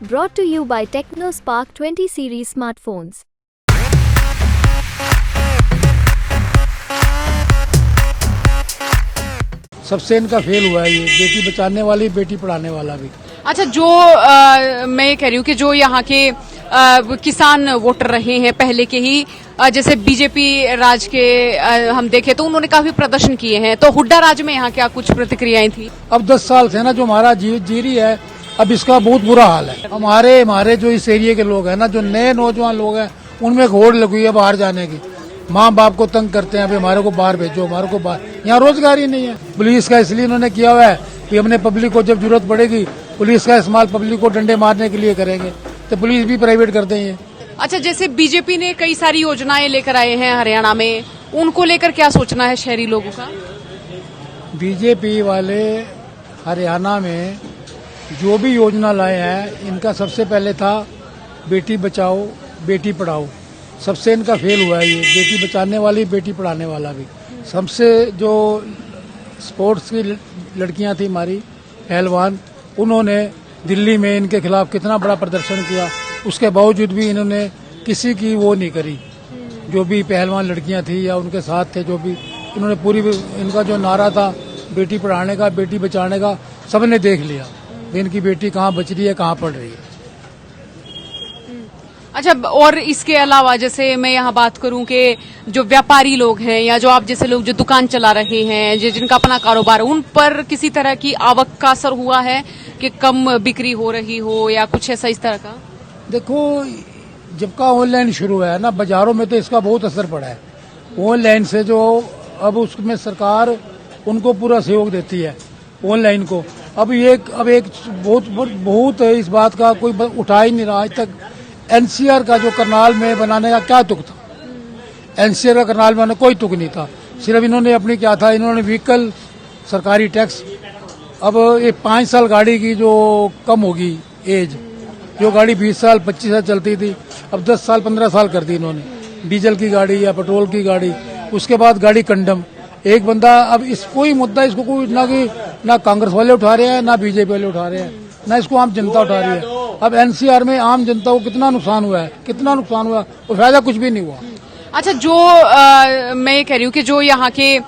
Brought to you by TechnoSpark 20 series smartphones. सबसे इनका fail हुआ है ये, बेटी बचाने वाली बेटी पढ़ाने वाला भी। अच्छा, जो मैं ये कह रही हूँ कि जो यहाँ के किसान वोटर रहे हैं पहले के ही, जैसे बीजेपी राज के हम देखें तो उन्होंने काफी प्रदर्शन किए हैं, तो हुड्डा राज में यहाँ क्या कुछ प्रतिक्रियाएं थी? अब 10 साल से ना जो हमारा जीरी है, अब इसका बहुत बुरा हाल है। हमारे जो इस एरिया के लोग हैं ना, जो नए नौजवान लोग हैं, उनमें एक होड़ लगी है बाहर जाने की। माँ बाप को तंग करते हैं, अभी हमारे को बाहर भेजो, हमारे को बाहर, यहाँ रोजगार ही नहीं है। पुलिस का इसलिए उन्होंने किया हुआ है कि हमने पब्लिक को जब जरूरत पड़ेगी पुलिस का इस्तेमाल पब्लिक को डंडे मारने के लिए करेंगे, तो पुलिस भी प्राइवेट कर देंगे। अच्छा, जैसे बीजेपी ने कई सारी योजनाएं लेकर आए हैं हरियाणा में, उनको लेकर क्या सोचना है शहरी लोगों का? बीजेपी वाले हरियाणा में जो भी योजना लाए हैं, इनका सबसे पहले था बेटी बचाओ बेटी पढ़ाओ। सबसे इनका फेल हुआ है ये, बेटी बचाने वाली बेटी पढ़ाने वाला भी। सबसे जो स्पोर्ट्स की लड़कियां थी हमारी पहलवान, उन्होंने दिल्ली में इनके खिलाफ कितना बड़ा प्रदर्शन किया, उसके बावजूद भी इन्होंने किसी की वो नहीं करी। जो भी पहलवान लड़कियां थी या उनके साथ थे, जो भी इन्होंने पूरी, इनका जो नारा था बेटी पढ़ाने का बेटी बचाने का, सबने देख लिया इनकी बेटी कहाँ बच रही है, कहाँ पढ़ रही है। अच्छा, और इसके अलावा जैसे मैं यहाँ बात करूं कि जो व्यापारी लोग हैं या जो आप जैसे लोग जो दुकान चला रहे हैं, जिनका अपना कारोबार, उन पर किसी तरह की आवक का असर हुआ है कि कम बिक्री हो रही हो या कुछ ऐसा इस तरह का? देखो, जब का ऑनलाइन शुरू हुआ है ना, बाजारों में तो इसका बहुत असर पड़ा है। ऑनलाइन से जो अब उसमें सरकार उनको पूरा सहयोग देती है ऑनलाइन को। अब एक बहुत इस बात का कोई उठा ही नहीं रहा आज तक। एनसीआर का जो करनाल में बनाने का क्या तुक था? एनसीआर का करनाल में कोई तुक नहीं था। सिर्फ इन्होंने अपनी क्या था, इन्होंने व्हीकल सरकारी टैक्स, अब ये 5 साल गाड़ी की जो कम होगी एज, जो गाड़ी 20 साल 25 साल चलती थी, अब 10 साल 15 साल कर दी इन्होंने। डीजल की गाड़ी या पेट्रोल की गाड़ी, उसके बाद गाड़ी कंडम। एक बंदा, अब इस कोई मुद्दा इसको कोई ना कांग्रेस वाले उठा रहे हैं, ना बीजेपी वाले उठा रहे हैं, ना इसको आम जनता उठा रही है। अब एनसीआर में आम जनता को कितना नुकसान हुआ है, कितना नुकसान हुआ, और फायदा कुछ भी नहीं हुआ। अच्छा, जो मैं ये कह रही हूँ कि जो यहाँ के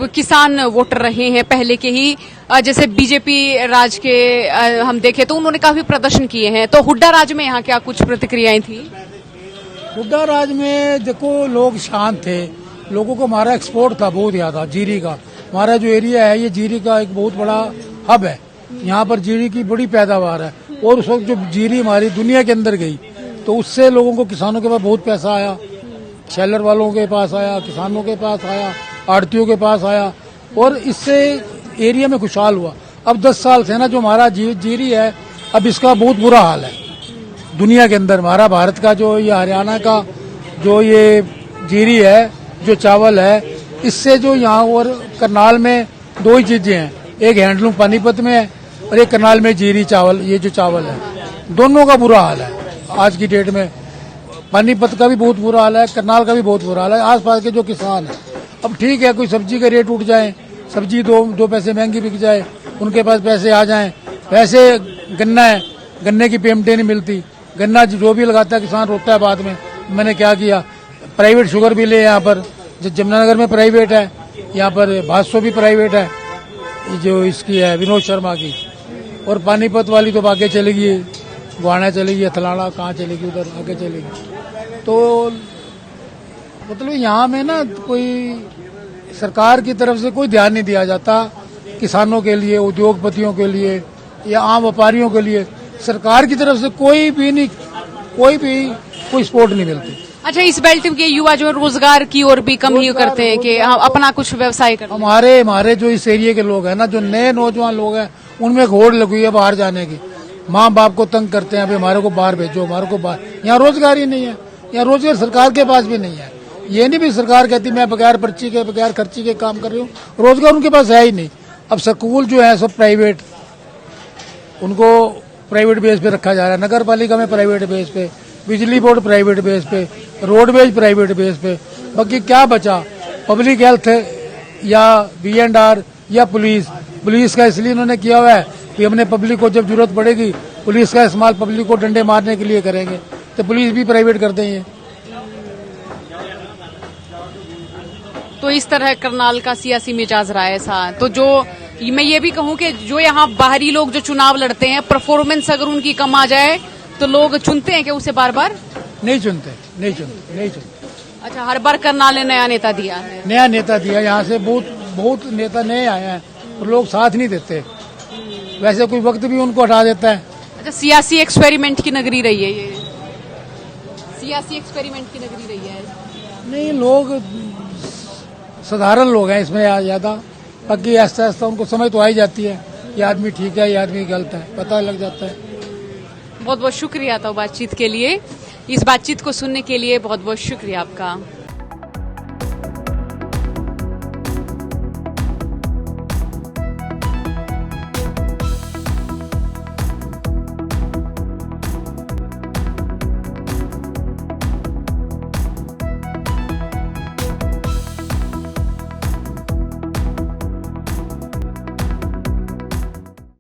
किसान वोटर रहे हैं पहले के ही, जैसे बीजेपी राज के हम देखें तो उन्होंने काफी प्रदर्शन किए हैं, तो हुड्डा राज में यहाँ क्या कुछ प्रतिक्रियाएं थी? हुड्डा राज में देखो, लोग शांत थे, लोगों को हमारा एक्सपोर्ट था बहुत ज्यादा जीरी का। हमारा जो एरिया है ये जीरी का एक बहुत बड़ा हब है, यहाँ पर जीरी की बड़ी पैदावार है। और उस वक्त जो जीरी हमारी दुनिया के अंदर गई, तो उससे लोगों को, किसानों के पास बहुत पैसा आया, शेलर वालों के पास आया, किसानों के पास आया, आड़तियों के पास आया, और इससे एरिया में खुशहाल हुआ। अब 10 साल से ना जो हमारा जीरी है, अब इसका बहुत बुरा हाल है दुनिया के अंदर। हमारा भारत का जो ये हरियाणा का जो ये जीरी है, जो चावल है, इससे जो यहाँ और करनाल में 2 ही चीजें हैं, एक हैंडलूम पानीपत में है और एक करनाल में जीरी चावल। ये जो चावल है, दोनों का बुरा हाल है आज की डेट में। पानीपत का भी बहुत बुरा हाल है, करनाल का भी बहुत बुरा हाल है। आसपास के जो किसान है, अब ठीक है, कोई सब्जी का रेट उठ जाए, सब्जी दो पैसे महंगी बिक जाए, उनके पास पैसे आ जाएं। वैसे गन्ना है, गन्ने की पेमेंटें नहीं मिलती, गन्ना जो भी लगाता है किसान रोता है बाद में। मैंने क्या किया, प्राइवेट शुगर भी ले, यहाँ पर जमुनानगर में प्राइवेट है, यहाँ पर भादसो भी प्राइवेट है, जो इसकी है विनोद शर्मा की। और पानीपत वाली तो आगे चलेगी, गुआना चलेगी, थलाड़ा कहाँ चलेगी, उधर आगे चलेगी। तो मतलब यहाँ में ना कोई सरकार की तरफ से कोई ध्यान नहीं दिया जाता किसानों के लिए, उद्योगपतियों के लिए या आम व्यापारियों के लिए। सरकार की तरफ से कोई सपोर्ट नहीं मिलती। अच्छा, इस बेल्ट के युवा जो रोजगार की ओर भी कम ही करते हैं कि अपना कुछ व्यवसाय करते हैं। हमारे जो इस एरिया के लोग हैं ना, जो नए नौजवान लोग हैं, उनमें एक होड़ लगी है बाहर जाने की। माँ बाप को तंग करते हैं, अभी हमारे को बाहर भेजो, हमारे को बाहर, यहाँ रोजगार ही नहीं है। यहाँ रोजगार सरकार के पास भी नहीं है। ये नहीं भी सरकार कहती मैं बगैर पर्ची के बगैर खर्ची के काम कर रही हूँ, रोजगार उनके पास है ही नहीं। अब स्कूल जो है सब प्राइवेट, उनको प्राइवेट बेस पे रखा जा रहा है। नगर पालिका में प्राइवेट बेस पे, बिजली बोर्ड प्राइवेट बेस पे, रोडवेज प्राइवेट बेस पे, बाकी क्या बचा? पब्लिक हेल्थ या B&R या पुलिस का इसलिए इन्होंने किया हुआ है कि हमने पब्लिक को जब जरूरत पड़ेगी पुलिस का इस्तेमाल पब्लिक को डंडे मारने के लिए करेंगे तो पुलिस भी प्राइवेट कर देंगे। तो इस तरह करनाल का सियासी मिजाज रहा है ऐसा। तो जो मैं ये भी कहूं कि जो यहाँ बाहरी लोग जो चुनाव लड़ते हैं, परफॉर्मेंस अगर उनकी कम आ जाए तो लोग चुनते हैं कि उसे बार बार नहीं चुनते। अच्छा, हर बार करनाल ने नया नेता दिया है। नया नेता दिया, यहाँ से बहुत नेता नए आए हैं और लोग साथ नहीं देते। वैसे कोई वक्त भी उनको हटा देता है। अच्छा, सियासी एक्सपेरिमेंट की नगरी रही है ये, सियासी एक्सपेरिमेंट की नगरी रही है। नहीं, लोग साधारण लोग हैं इसमें ज्यादा, बाकी ऐसा ऐसा उनको समझ तो आ ही जाती है, ये आदमी ठीक है, ये आदमी गलत है, पता लग जाता है। बहुत बहुत शुक्रिया तो बातचीत के लिए, इस बातचीत को सुनने के लिए बहुत बहुत शुक्रिया आपका।